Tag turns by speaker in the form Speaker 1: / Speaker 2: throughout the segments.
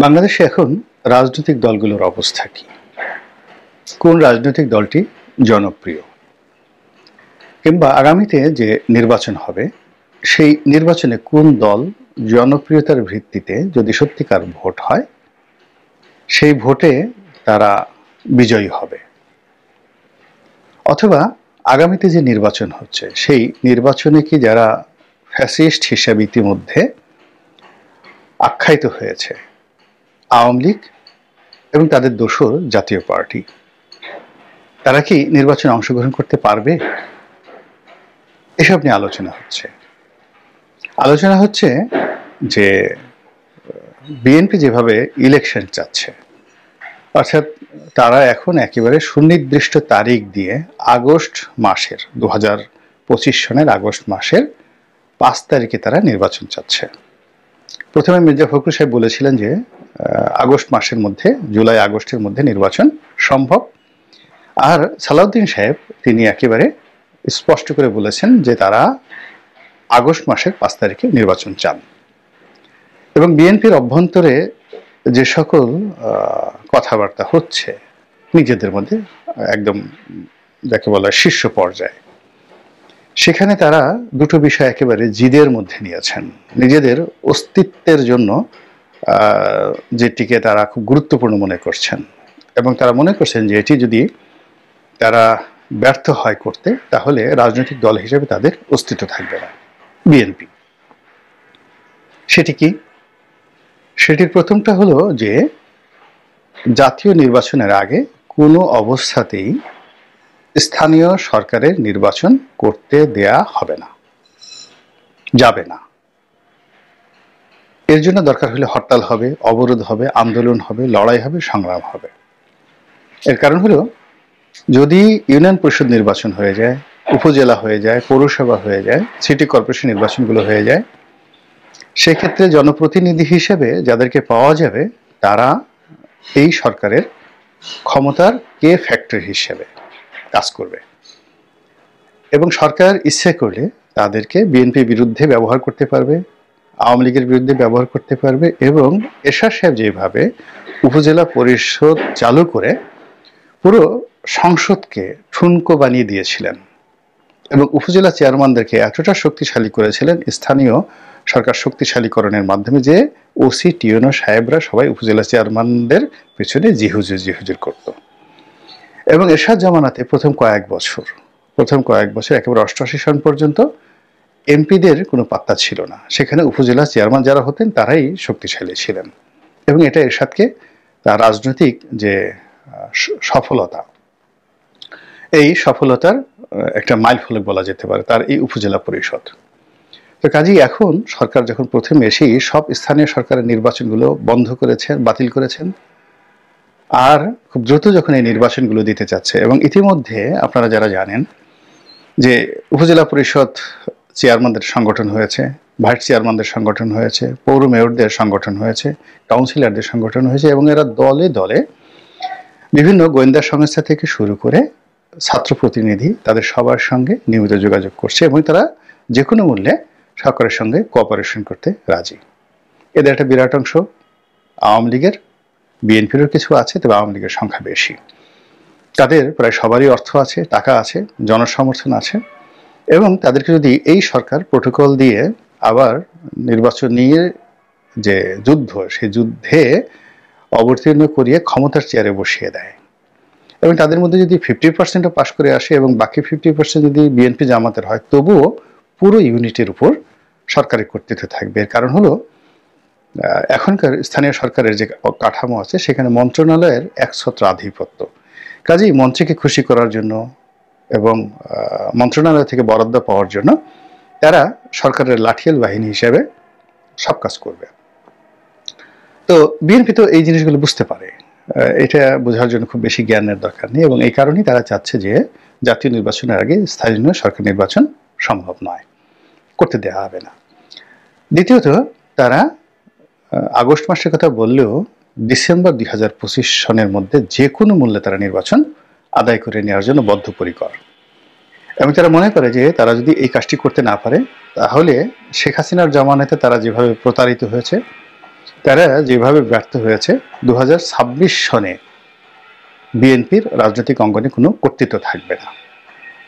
Speaker 1: বাংলাদেশে এখন রাজনৈতিক দলগুলোর অবস্থা কি? কোন রাজনৈতিক দলটি জনপ্রিয়? কিংবা আগামীতে যে নির্বাচন হবে সেই নির্বাচনে কোন দল জনপ্রিয়তার ভিত্তিতে যদি সত্যিকার ভোট হয় সেই ভোটে তারা বিজয়ী হবে? অথবা আগামীতে যে নির্বাচন হচ্ছে সেই নির্বাচনে কি যারা ফ্যাসিস্ট হিসেবে ইতিমধ্যে আখ্যায়িত হয়েছে আওয়ামী লীগ এবং তাদের দোসর জাতীয় পার্টি, তারা কি নির্বাচনে অংশগ্রহণ করতে পারবে? এসব নিয়ে আলোচনা হচ্ছে যে বিএনপি যেভাবে ইলেকশন চাচ্ছে, অর্থাৎ তারা এখন একেবারে সুনির্দিষ্ট তারিখ দিয়ে আগস্ট মাসের 2025 সনের আগস্ট মাসের 5 তারিখে তারা নির্বাচন চাচ্ছে। প্রথমে মির্জা ফখরুল সাহেব বলেছিলেন যে আগস্ট মাসের মধ্যে, জুলাই আগস্টের মধ্যে নির্বাচন সম্ভব। আর সালাউদ্দিন সাহেব তিনি একেবারে স্পষ্ট করে বলেছেন যে তারা আগস্ট মাসের 5 তারিখে নির্বাচন চান। এবং বিএনপির অভ্যন্তরে যে সকল কথাবার্তা হচ্ছে নিজেদের মধ্যে একদম যাকে বলা হয় শীর্ষ পর্যায়ে, সেখানে তারা দুটো বিষয় একেবারে জিদের মধ্যে নিয়েছেন। নিজেদের অস্তিত্বের জন্য যেটিকে তারা খুব গুরুত্বপূর্ণ মনে করছেন এবং তারা মনে করছেন যে এটি যদি তারা ব্যর্থ হয় করতে, তাহলে রাজনৈতিক দল হিসেবে তাদের অস্তিত্ব থাকবে না। বিএনপি সেটি কি? সেটির প্রথমটা হলো যে জাতীয় নির্বাচনের আগে কোনো অবস্থাতেই স্থানীয় সরকারের নির্বাচন করতে দেয়া হবে না, যাবে না। এর জন্য দরকার হলে হরতাল হবে, অবরোধ হবে, আন্দোলন হবে, লড়াই হবে, সংগ্রাম হবে। এর কারণ হলো যদি ইউনিয়ন পরিষদ নির্বাচন হয়ে যায়, উপজেলা হয়ে যায়, পৌরসভা হয়ে যায়, সিটি কর্পোরেশন নির্বাচনগুলো হয়ে যায়, সেক্ষেত্রে জনপ্রতিনিধি হিসেবে যাদেরকে পাওয়া যাবে তারা এই সরকারের ক্ষমতার কে ফ্যাক্টর হিসেবে কাজ করবে এবং সরকার ইচ্ছে করলে তাদেরকে বিএনপির বিরুদ্ধে ব্যবহার করতে পারবে, আওয়ামী লীগের বিরুদ্ধে ব্যবহার করতে পারবে। এবং এরশাদ সাহেব যেভাবে উপজেলা পরিষদ চালু করে পুরো সংসদকে ঠুনকো বানিয়ে দিয়েছিলেন এবং উপজেলা চেয়ারম্যানদেরকে এতটা শক্তিশালী করেছিলেন স্থানীয় সরকার শক্তিশালীকরণের মাধ্যমে যে ওসি টিওনো সাহেবরা সবাই উপজেলা চেয়ারম্যানদের পেছনে জিহুজুর করত। এবং এরশাদ জামানাতে প্রথম কয়েক বছর একেবারে 88 সন পর্যন্ত এমপিদের কোনো পাত্তা ছিল না। সেখানে উপজেলা চেয়ারম্যান যারা হতেন তারাই শক্তিশালী ছিলেন এবং এটা এরশাদকে তার রাজনৈতিক যে সফলতা, এই সফলতার একটা মাইল ফলক বলা যেতে পারে তার এই উপজেলা পরিষদ। তো কাজেই এখন সরকার যখন প্রথমে এসেই সব স্থানীয় সরকারের নির্বাচনগুলো বন্ধ করেছেন, বাতিল করেছেন, আর খুব দ্রুত যখন এই নির্বাচনগুলো দিতে চাচ্ছে এবং ইতিমধ্যে আপনারা যারা জানেন যে উপজেলা পরিষদ চেয়ারম্যানদের সংগঠন হয়েছে, ভাইস চেয়ারম্যানদের সংগঠন হয়েছে, পৌর মেয়রদের সংগঠন হয়েছে, কাউন্সিলরদের সংগঠন হয়েছে এবং এরা দলে দলে বিভিন্ন গোয়েন্দা সংস্থা থেকে শুরু করে ছাত্র প্রতিনিধি তাদের সবার সঙ্গে নিয়মিত যোগাযোগ করছে এবং তারা যে কোনো মূল্যে সরকারের সঙ্গে কোঅপারেশন করতে রাজি। এদের একটা বিরাট অংশ আওয়ামী লীগের, বিএনপিরও কিছু আছে, তবে আওয়ামী লীগের সংখ্যা বেশি। তাদের প্রায় সবারই অর্থ আছে, টাকা আছে, জনসমর্থন আছে এবং তাদেরকে যদি এই সরকার প্রোটোকল দিয়ে আবার নির্বাচন নিয়ে যে যুদ্ধ, সেই যুদ্ধে অবতীর্ণ করিয়ে ক্ষমতার চেয়ারে বসিয়ে দেয় এবং তাদের মধ্যে যদি 50%ও পাশ করে আসে এবং বাকি 50% যদি বিএনপি জামাতের হয়, তবুও পুরো ইউনিটের উপর সরকারি কর্তৃত্ব থাকবে। এর কারণ হলো এখনকার স্থানীয় সরকারের যে কাঠামো আছে সেখানে মন্ত্রণালয়ের একছত্র আধিপত্য। কাজেই মন্ত্রীকে খুশি করার জন্য এবং মন্ত্রণালয় থেকে বরাদ্দ পাওয়ার জন্য তারা সরকারের লাঠিয়াল বাহিনী হিসেবে সব কাজ করবে। তো বিএনপি তো এই জিনিসগুলো বুঝতে পারে, এটা বোঝার জন্য খুব বেশি জ্ঞানের দরকার নেই এবং এই কারণেই তারা চাচ্ছে যে জাতীয় নির্বাচনের আগে স্থানীয় সরকার নির্বাচন সম্ভব নয়, করতে দেওয়া হবে না। দ্বিতীয়ত, তারা আগস্ট মাসের কথা বললেও ডিসেম্বর 2025 সনের মধ্যে যে কোনো মূল্যে তারা নির্বাচন আদায় করে নেওয়ার জন্য বদ্ধপরিকর এবং তারা মনে করে যে তারা যদি এই কাজটি করতে না পারে তাহলে শেখ হাসিনার জামানাতে তারা যেভাবে প্রতারিত হয়েছে তারা যেভাবে ব্যর্থ হয়েছে 2026 সনে বিএনপির রাজনৈতিক অঙ্গনে কোনো কর্তৃত্ব থাকবে না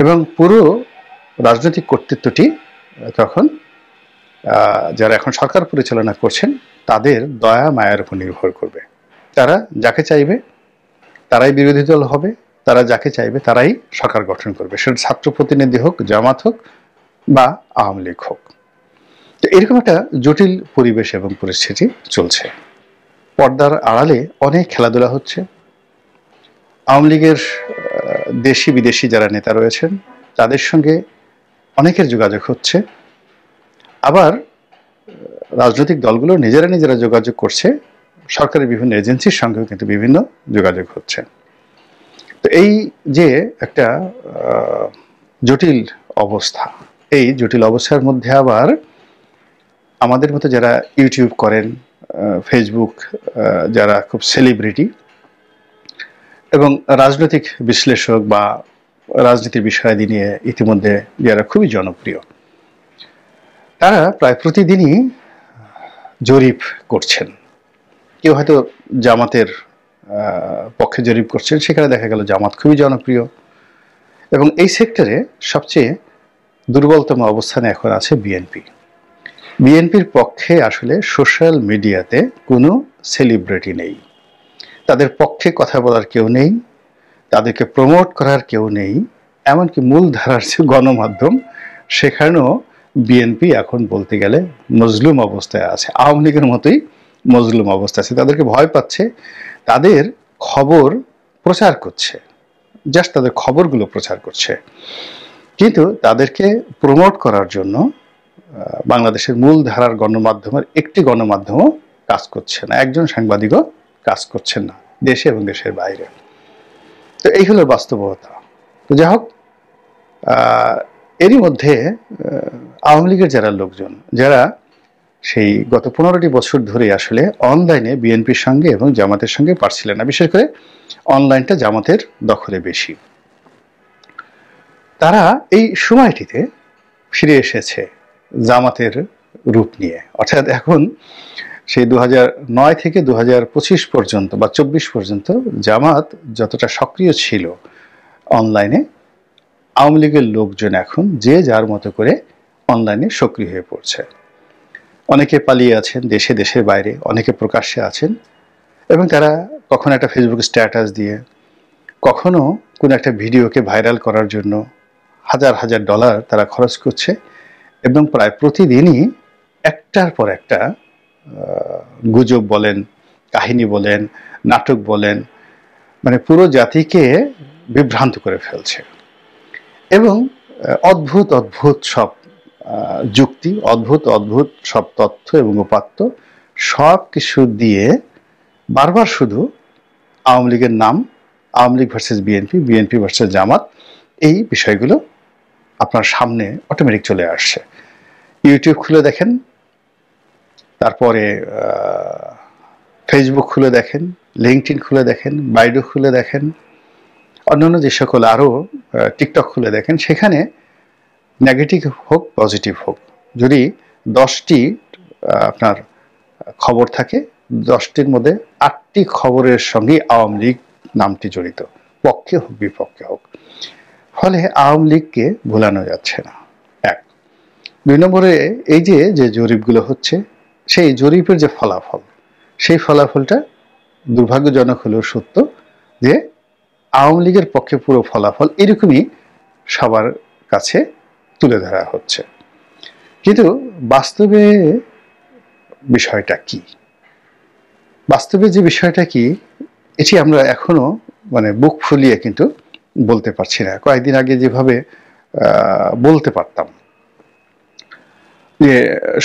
Speaker 1: এবং পুরো রাজনৈতিক কর্তৃত্বটি তখন যারা এখন সরকার পরিচালনা করছেন তাদের দয়া মায়ার উপর নির্ভর করবে। তারা যাকে চাইবে তারাই বিরোধী দল হবে, তারা যাকে চাইবে তারাই সরকার গঠন করবে, সেটা ছাত্র প্রতিনিধি হোক, জামাত হোক বা আওয়ামী লীগ হোক। তো এরকম একটা জটিল পরিবেশ এবং পরিস্থিতি চলছে। পর্দার আড়ালে অনেক খেলাধুলা হচ্ছে। আওয়ামী লীগের দেশি বিদেশি যারা নেতা রয়েছেন তাদের সঙ্গে অনেকের যোগাযোগ হচ্ছে, আবার রাজনৈতিক দলগুলো নিজেরা যোগাযোগ করছে, সরকারের বিভিন্ন এজেন্সির সঙ্গেও কিন্তু বিভিন্ন যোগাযোগ হচ্ছে। তো এই যে একটা জটিল অবস্থা, এই জটিল অবস্থার মধ্যে আবার আমাদের মতো যারা ইউটিউব করেন, ফেসবুক যারা খুব সেলিব্রিটি এবং রাজনৈতিক বিশ্লেষক বা রাজনীতির বিষয়াদি নিয়ে ইতিমধ্যে যারা খুবই জনপ্রিয়, তারা প্রায় প্রতিদিনই জরিপ করছেন। কেউ হয়তো জামাতের পক্ষে জরিপ করছেন, সেখানে দেখা গেল জামাত খুবই জনপ্রিয় এবং এই সেক্টরে সবচেয়ে দুর্বলতম অবস্থানে এখন আছে বিএনপি। বিএনপির পক্ষে আসলে সোশ্যাল মিডিয়াতে কোনো সেলিব্রিটি নেই, তাদের পক্ষে কথা বলার কেউ নেই, তাদেরকে প্রমোট করার কেউ নেই, এমনকি মূলধারার যে গণমাধ্যম সেখানেও বিএনপি এখন বলতে গেলে মজলুম অবস্থায় আছে, আওয়ামী লীগের মতোই মজলুম অবস্থা আছে। তাদেরকে ভয় পাচ্ছে, তাদের খবর প্রচার করছে, জাস্ট তাদের খবরগুলো প্রচার করছে, কিন্তু তাদেরকে প্রমোট করার জন্য বাংলাদেশের মূল ধারার গণমাধ্যমের একটি গণমাধ্যমও কাজ করছে না, একজন সাংবাদিকও কাজ করছেন না দেশে এবং দেশের বাইরে। তো এই হলো বাস্তবতা। তো যাই হোক, এরই মধ্যে আওয়ামী লীগের যারা লোকজন, যারা সেই গত 15টি বছর ধরে আসলে অনলাইনে বিএনপির সঙ্গে এবং জামাতের সঙ্গে পারছিলেন না, বিশেষ করে অনলাইনটা জামাতের দখলে বেশি, তারা এই সময়টিতে ফিরে এসেছে জামাতের রূপ নিয়ে। অর্থাৎ এখন সেই 2009 থেকে 2025 পর্যন্ত বা 24 পর্যন্ত জামাত যতটা সক্রিয় ছিল অনলাইনে, আওয়ামী লীগের লোকজন এখন যে যার মতো করে অনলাইনে সক্রিয় হয়ে পড়ছে। অনেকে পালিয়ে আছেন দেশে, দেশের বাইরে, অনেকে প্রকাশ্যে আছেন এবং তারা কখনো একটা ফেসবুক স্ট্যাটাস দিয়ে, কখনো কোনো একটা ভিডিওকে ভাইরাল করার জন্য হাজার হাজার ডলার তারা খরচ করছে এবং প্রায় প্রতিদিনই একটার পর একটা গুজব বলেন, কাহিনী বলেন, নাটক বলেন, মানে পুরো জাতিকে বিভ্রান্ত করে ফেলছে এবং অদ্ভুত অদ্ভুত সব যুক্তি, অদ্ভুত অদ্ভুত সব তথ্য এবং উপাত্ত সব কিছু দিয়ে বারবার শুধু আওয়ামী লীগের নাম, Awami League versus BNP, BNP versus Jamaat, এই বিষয়গুলো আপনার সামনে অটোমেটিক চলে আসছে। ইউটিউব খুলে দেখেন, তারপরে ফেসবুক খুলে দেখেন, লিঙ্কডইন খুলে দেখেন, বাইডু খুলে দেখেন, অন্যান্য যে সকল আরও টিকটক খুলে দেখেন, সেখানে নেগেটিভ হোক পজিটিভ হোক, যদি 10টি আপনার খবর থাকে, 10টির মধ্যে 8টি খবরের সঙ্গে আওয়ামী লীগ নামটি জড়িত, পক্ষে হোক বিপক্ষে হোক। ফলে আওয়ামী লীগকে ভোলানো যাচ্ছে না। এক। 2 নম্বরে এই যে জরিপগুলো হচ্ছে, সেই জরিপের যে ফলাফল, সেই ফলাফলটা দুর্ভাগ্যজনক হলেও সত্য যে আওয়ামী লীগের পক্ষে পুরো ফলাফল এরকমই সবার কাছে তুলে ধরা হচ্ছে। কিন্তু বাস্তবে বিষয়টা কি, বাস্তবে যে বিষয়টা কি, এটি আমরা এখনো মানে বুক ফুলিয়ে কিন্তু বলতে পারছি না। কয়েকদিন আগে যেভাবে বলতে পারতাম যে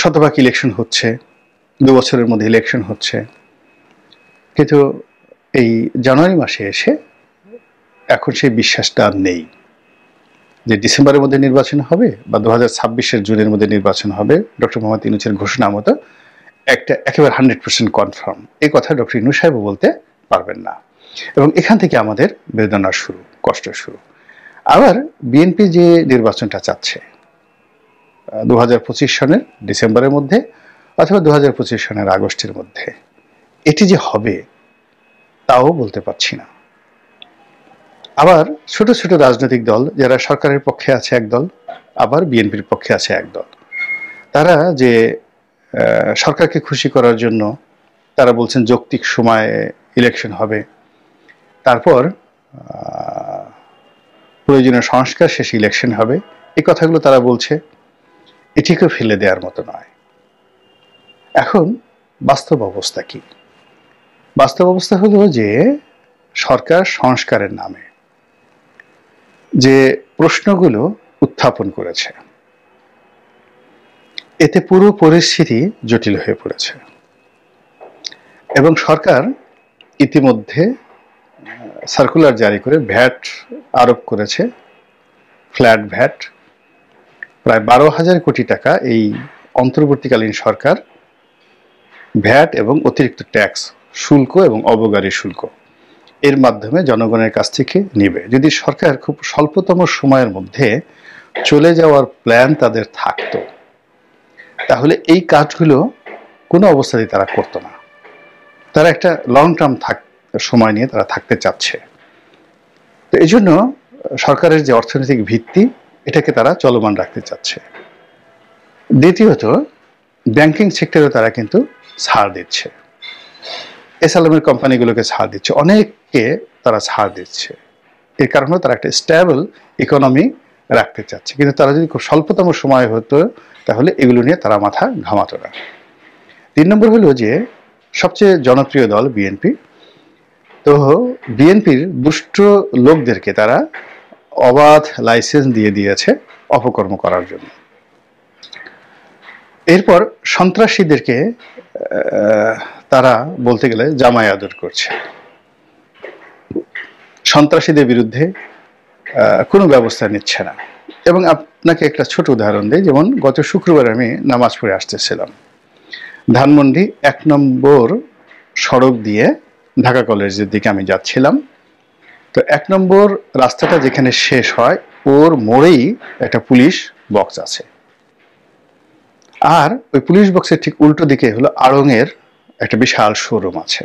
Speaker 1: শতভাগ ইলেকশন হচ্ছে, 2 বছরের মধ্যে ইলেকশন হচ্ছে, কিন্তু এই জানুয়ারি মাসে এসে এখন সেই বিশ্বাসটা আর নেই যে ডিসেম্বরের মধ্যে নির্বাচন হবে বা 2026-এর জুনের মধ্যে নির্বাচন হবে। ডক্টর মোহাম্মদ ইউনূসের ঘোষণা মতো একটা একেবারে 100% কনফার্ম, এই কথা ডক্টর ইউনূস সাহেব বলতে পারবেন না এবং এখান থেকে আমাদের বেদনা শুরু, কষ্ট শুরু। আবার বিএনপি যে নির্বাচনটা চাচ্ছে 2025 সনের ডিসেম্বরের মধ্যে, অথবা 2025 সনের আগস্টের মধ্যে। এটি যে হবে তাও বলতে পারছি না। আবার ছোট ছোট রাজনৈতিক দল যারা সরকারের পক্ষে আছে একদল, আবার বিএনপির পক্ষে আছে একদল, তারা যে সরকারকে খুশি করার জন্য তারা বলছেন যৌক্তিক সময়ে ইলেকশন হবে, তারপর প্রয়োজনীয় সংস্কার শেষে ইলেকশন হবে, এই কথাগুলো তারা বলছে। এটিকে ফেলে দেওয়ার মতো নয়। এখন বাস্তব অবস্থা কি? বাস্তব অবস্থা হলো যে সরকার সংস্কারের নামে যে প্রশ্নগুলো উত্থাপন করেছে, এতে পুরো পরিস্থিতি জটিল হয়ে পড়েছে। এবং সরকার ইতিমধ্যে সার্কুলার জারি করে ভ্যাট আরোপ করেছে, ফ্ল্যাট ভ্যাট প্রায় 12,000 কোটি টাকা এই অন্তর্বর্তীকালীন সরকার ভ্যাট এবং অতিরিক্ত ট্যাক্স, শুল্ক এবং অবগারি শুল্ক এর মাধ্যমে জনগণের কাছ থেকে নেবে। যদি সরকার খুব স্বল্পতম সময়ের মধ্যে চলে যাওয়ার প্ল্যান তাদের থাকতো, তাহলে এই কাজগুলো কোনো অবস্থাতেই তারা করতো না। তারা একটা লং টার্ম সময় নিয়ে তারা থাকতে চাচ্ছে। তো এই জন্য সরকারের যে অর্থনৈতিক ভিত্তি, এটাকে তারা চলমান রাখতে চাচ্ছে। দ্বিতীয়ত, ব্যাংকিং সেক্টরে তারা কিন্তু ছাড় দিচ্ছে, এসএলএমের কোম্পানিগুলোকে ছাড় দিচ্ছে, অনেককে তারা ছাড় দিচ্ছে। এর কারণে তারা একটা স্টেবল ইকোনমি রাখতে চাচ্ছে। কিন্তু তারা যদি খুব স্বল্পতম সময় হতো, তাহলে এগুলো নিয়ে তারা মাথা ঘামাতো না। 3 নম্বর হলো যে সবচেয়ে জনপ্রিয় দল বিএনপি। তো বিএনপির দুষ্ট লোকদেরকে তারা অবাধ লাইসেন্স দিয়ে দিয়েছে অপকর্ম করার জন্য। এরপর সন্ত্রাসীদেরকে তারা বলতে গেলে জামাই আদর করছে। সন্ত্রাসীদের বিরুদ্ধে কোনো ব্যবস্থা নিচ্ছে না। এবং আপনাকে একটা ছোট উদাহরণ দিই। যেমন গত শুক্রবার আমি নামাজ পড়ে আসতেছিলাম, ধানমন্ডি 1 নম্বর সড়ক দিয়ে ঢাকা কলেজের দিকে আমি যাচ্ছিলাম। তো 1 নম্বর রাস্তাটা যেখানে শেষ হয়, ওর মোড়েই একটা পুলিশ বক্স আছে। আর ওই পুলিশ বক্সের ঠিক উল্টো দিকে হলো আড়ংয়ের একটা বিশাল শোরুম আছে।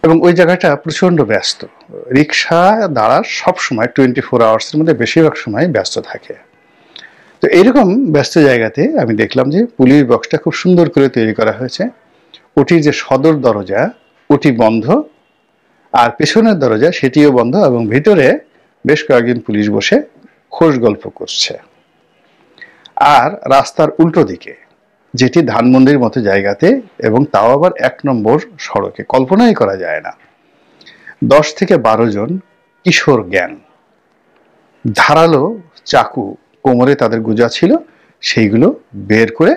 Speaker 1: এবং ওই জায়গাটা প্রচন্ড ব্যস্ত, রিক্সা দ্বারা সবসময় 24 আওয়ার্সের মধ্যে বেশিরভাগ সময় ব্যস্ত থাকে। তো এইরকম ব্যস্ত জায়গাতে আমি দেখলাম যে পুলিশ বক্সটা খুব সুন্দর করে তৈরি করা হয়েছে। ওটির যে সদর দরজা, ওটি বন্ধ, আর পেছনের দরজা সেটিও বন্ধ, এবং ভিতরে বেশ কয়েকজন পুলিশ বসে খোশ গল্প করছে। আর রাস্তার উল্টো দিকে, যেটি ধানমন্ডির মতো জায়গাতে, এবং তাও আবার 1 নম্বর সড়কে, কল্পনাই করা যায় না, 10 থেকে 12 জন কিশোর গ্যাং ধারালো চাকু কোমরে তাদের গুজা ছিল, সেইগুলো বের করে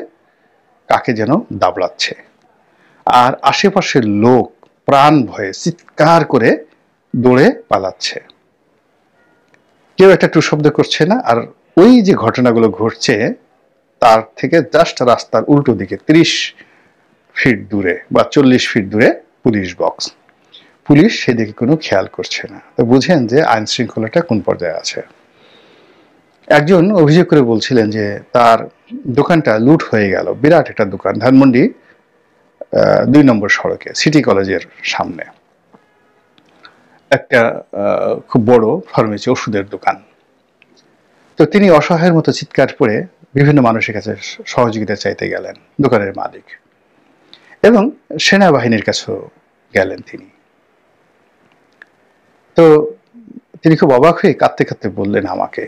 Speaker 1: কাকে যেন দাবড়াচ্ছে। আর আশেপাশের লোক প্রাণ ভয়ে চিৎকার করে দৌড়ে পালাচ্ছে, কেউ একটা টু শব্দ করছে না। আর ওই যে ঘটনাগুলো ঘটছে, তার থেকে জাস্ট রাস্তার উল্টো দিকে 30 ফিট দূরে বা 40 ফিট দূরে পুলিশ বক্স। পুলিশ সেদিকে কোনো খেয়াল করছে না। তো বুঝেন যে আইন শৃঙ্খলাটা কোন পর্যায়ে আছে। একজন অভিযোগ করে বলছিলেন যে তার দোকানটা লুট হয়ে গেল, বিরাট একটা দোকান, ধানমন্ডি 2 নম্বর সড়কে সিটি কলেজের সামনে একটা খুব বড় ফার্মেসি, ওষুধের দোকান। তো তিনি অসহায়ের মতো চিৎকার করে বিভিন্ন মানুষের কাছে সহযোগিতা চাইতে গেলেন, দোকানের মালিক, এবং সেনাবাহিনীর কাছেও গেলেন তিনি। তো তিনি খুব অবাক হয়ে কাঁদতে কাঁদতে বললেন আমাকে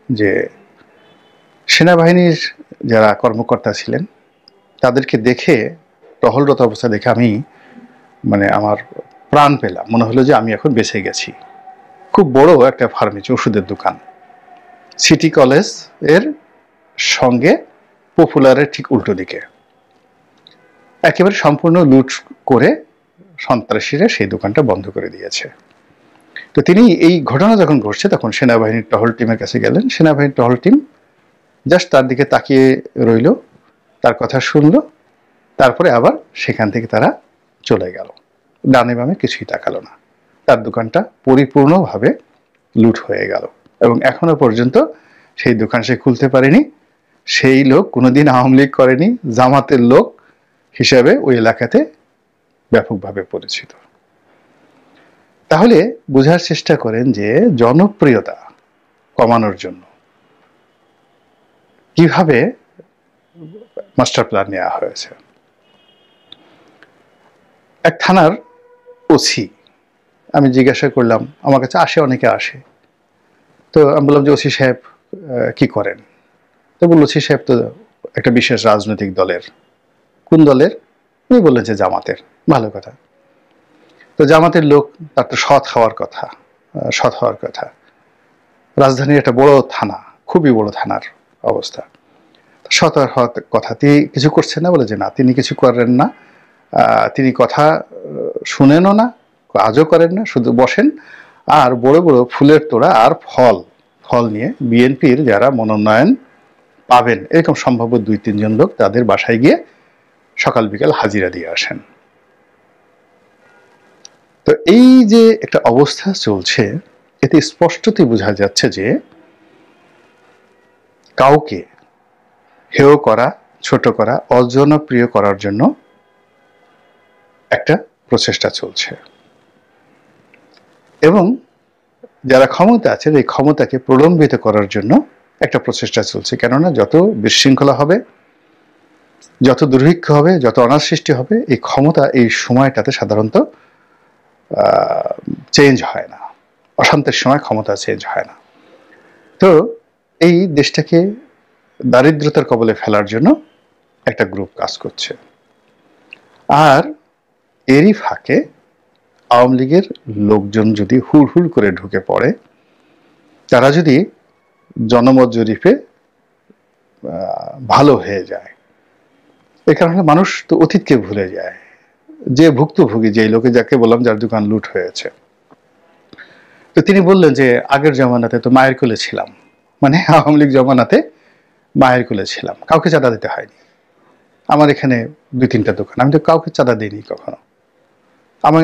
Speaker 1: যে সেনাবাহিনীর যারা কর্মকর্তা ছিলেন তাদেরকে দেখে, টহলরত অবস্থা দেখে আমি আমার প্রাণ পেলাম, মনে হলো যে আমি এখন বেঁচে গেছি। খুব বড় একটা ফার্মেসি, ওষুধের দোকান, সিটি কলেজ এর সঙ্গে পপুলারের ঠিক উল্টো দিকে, একেবারে সম্পূর্ণ লুট করে সন্ত্রাসীরা সেই দোকানটা বন্ধ করে দিয়েছে। তো তিনি এই ঘটনা যখন ঘটছে তখন সেনাবাহিনীর টহল টিমের কাছে গেলেন। সেনাবাহিনীর টহল টিম জাস্ট তার দিকে তাকিয়ে রইল, তার কথা শুনলো, তারপরে আবার সেখান থেকে তারা চলে গেল, ডানে বামে কিছুই তাকালো না। তার দোকানটা পরিপূর্ণভাবে লুট হয়ে গেল, এবং এখনো পর্যন্ত সেই দোকান সে খুলতে পারেনি, সেই লোক কোনোদিন আওয়ামী লীগ করেনি, জামাতের লোক হিসাবে ওই এলাকাতে ব্যাপকভাবে পরিচিত। তাহলে বোঝার চেষ্টা করেন যে জনপ্রিয়তা কমানোর জন্য কিভাবে মাস্টার প্ল্যান নেওয়া হয়েছে। এক থানার ওসি, আমি জিজ্ঞাসা করলাম, আমার কাছে অনেকে আসে, তো আমি বললাম যে ওসি সাহেব কি করেন? তো বলল ওসি সাহেব তো একটা বিশেষ রাজনৈতিক দলের। কোন দলের? উনি বললেন যে জামাতের। ভালো কথা। তো জামাতের লোক, তার তো সৎ হওয়ার কথা। রাজধানীর একটা বড় থানা, খুবই বড় থানার অবস্থা, সৎ হওয়ার কথা। তিনি কিছু করছেন না? বলে যে না, তিনি কিছু করেন না। তিনি কথা শুনেনও না, কাজও করেন না, শুধু বসেন আর বড় বড় ফুলের তোড়া আর ফল নিয়ে বিএনপির যারা মনোনয়ন পাবেন এরকম সম্ভাব্য 2-3 জন লোক তাদের বাসায় গিয়ে সকাল বিকাল হাজিরা দিয়ে আসেন। তো এই যে একটা অবস্থা চলছে, এতে স্পষ্টতই বোঝা যাচ্ছে যে কাউকে হেয় করা, ছোট করা, অজনপ্রিয় করার জন্য একটা প্রচেষ্টা চলছে, এবং যারা ক্ষমতা আছে এই ক্ষমতাকে প্রলম্বিত করার জন্য একটা প্রচেষ্টা চলছে। কেননা যত বিশৃঙ্খলা হবে, যত দুর্ভিক্ষ হবে, যত অনার সৃষ্টি হবে, এই ক্ষমতা এই সময়টাতে সাধারণত চেঞ্জ হয় না। অশান্তির সময় ক্ষমতা চেঞ্জ হয় না। তো এই দেশটাকে দারিদ্রতার কবলে ফেলার জন্য একটা গ্রুপ কাজ করছে। আর এরই ফাঁকে আওয়ামী লীগের লোকজন যদি হুড় করে ঢুকে পড়ে, তারা যদি জনমত জরিপে ভালো হয়ে যায়, এ কারণে মানুষ তো অতীতকে ভুলে যায়। যে ভুক্তভোগী, যে লোকে যাকে বললাম যার দোকান লুট হয়েছে, তো তিনি বললেন যে আগের জমানাতে তো মায়ের কোলে ছিলাম, মানে আওয়ামী লীগ জমানাতে মায়ের কোলে ছিলাম, কাউকে চাঁদা দিতে হয়নি। আমার এখানে 2-3টা দোকান, আমি তো কাউকে চাঁদা দিইনি কখনো।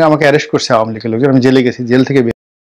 Speaker 1: আমাকে অ্যারেস্ট করছে আওয়ামী লীগের লোকজন, আমি জেলে গেছি, জেল থেকে